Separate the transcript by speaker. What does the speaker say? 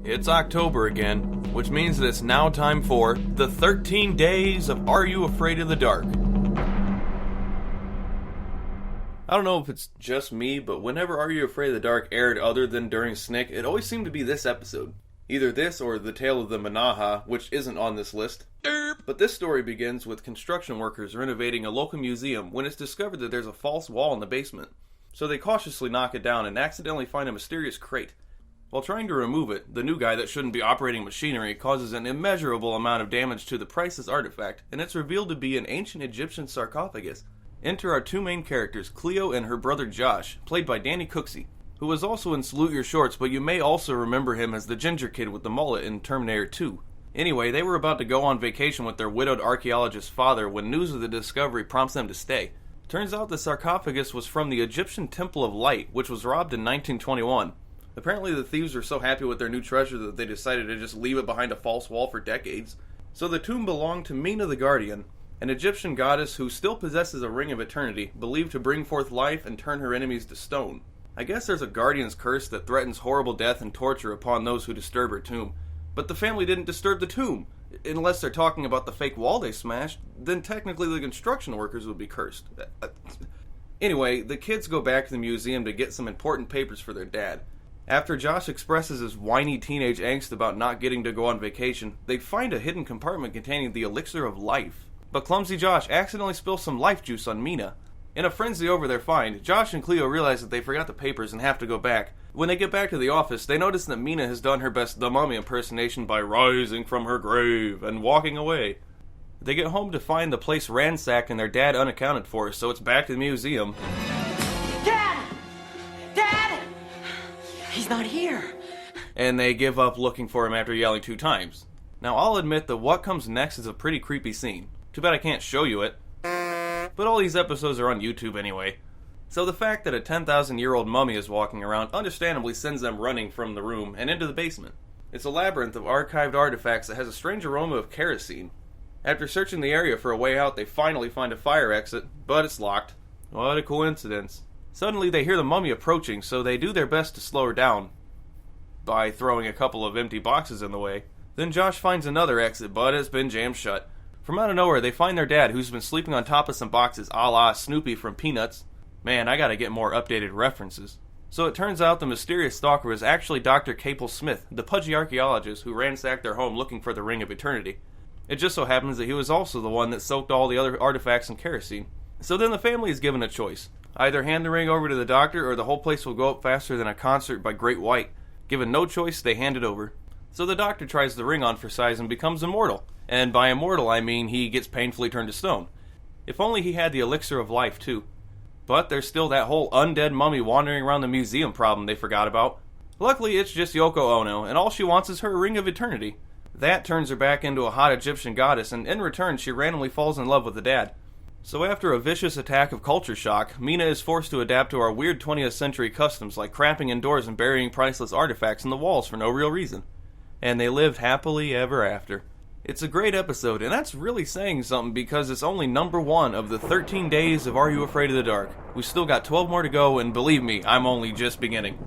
Speaker 1: It's October again, which means that it's now time for the 13 Days of Are You Afraid of the Dark? I don't know if it's just me, but whenever Are You Afraid of the Dark aired other than during SNCC, it always seemed to be this episode. Either this or The Tale of the Manaha, which isn't on this list. But this story begins with construction workers renovating a local museum when it's discovered that there's a false wall in the basement. So they cautiously knock it down and accidentally find a mysterious crate. While trying to remove it, the new guy that shouldn't be operating machinery causes an immeasurable amount of damage to the priceless artifact, and it's revealed to be an ancient Egyptian sarcophagus. Enter our two main characters, Cleo and her brother Josh, played by Danny Cooksey, who was also in Salute Your Shorts, but you may also remember him as the ginger kid with the mullet in Terminator 2. Anyway, they were about to go on vacation with their widowed archaeologist father when news of the discovery prompts them to stay. Turns out the sarcophagus was from the Egyptian Temple of Light, which was robbed in 1921. Apparently the thieves were so happy with their new treasure that they decided to just leave it behind a false wall for decades. So the tomb belonged to Mina the Guardian, an Egyptian goddess who still possesses a ring of eternity, believed to bring forth life and turn her enemies to stone. I guess there's a guardian's curse that threatens horrible death and torture upon those who disturb her tomb. But the family didn't disturb the tomb. Unless they're talking about the fake wall they smashed, then technically the construction workers would be cursed. Anyway, the kids go back to the museum to get some important papers for their dad. After Josh expresses his whiny teenage angst about not getting to go on vacation, they find a hidden compartment containing the elixir of life. But clumsy Josh accidentally spills some life juice on Mina. In a frenzy over their find, Josh and Cleo realize that they forgot the papers and have to go back. When they get back to the office, they notice that Mina has done her best The Mummy impersonation by rising from her grave and walking away. They get home to find the place ransacked and their dad unaccounted for, so it's back to the museum.
Speaker 2: Dad! Dad! He's not here.
Speaker 1: And they give up looking for him after yelling 2 times. Now I'll admit that what comes next is a pretty creepy scene. Too bad I can't show you it. But all these episodes are on YouTube anyway. So the fact that a 10,000-year-old mummy is walking around understandably sends them running from the room and into the basement. It's a labyrinth of archived artifacts that has a strange aroma of kerosene. After searching the area for a way out, they finally find a fire exit, but it's locked. What a coincidence. Suddenly they hear the mummy approaching, so they do their best to slow her down by throwing a couple of empty boxes in the way. Then Josh finds another exit, but it's been jammed shut. From out of nowhere, they find their dad, who's been sleeping on top of some boxes a la Snoopy from Peanuts. Man, I gotta get more updated references. So it turns out the mysterious stalker is actually Dr. Capel Smith, the pudgy archaeologist who ransacked their home looking for the Ring of Eternity. It just so happens that he was also the one that soaked all the other artifacts in kerosene. So then the family is given a choice. Either hand the ring over to the doctor or the whole place will go up faster than a concert by Great White. Given no choice, they hand it over. So the doctor tries the ring on for size and becomes immortal. And by immortal, I mean he gets painfully turned to stone. If only he had the elixir of life, too. But there's still that whole undead mummy wandering around the museum problem they forgot about. Luckily, it's just Yoko Ono, and all she wants is her Ring of Eternity. That turns her back into a hot Egyptian goddess, and in return, she randomly falls in love with the dad. So after a vicious attack of culture shock, Mina is forced to adapt to our weird 20th century customs like cramping indoors and burying priceless artifacts in the walls for no real reason. And they lived happily ever after. It's a great episode, and that's really saying something because it's only number 1 of the 13 Days of Are You Afraid of the Dark. We've still got 12 more to go, and believe me, I'm only just beginning.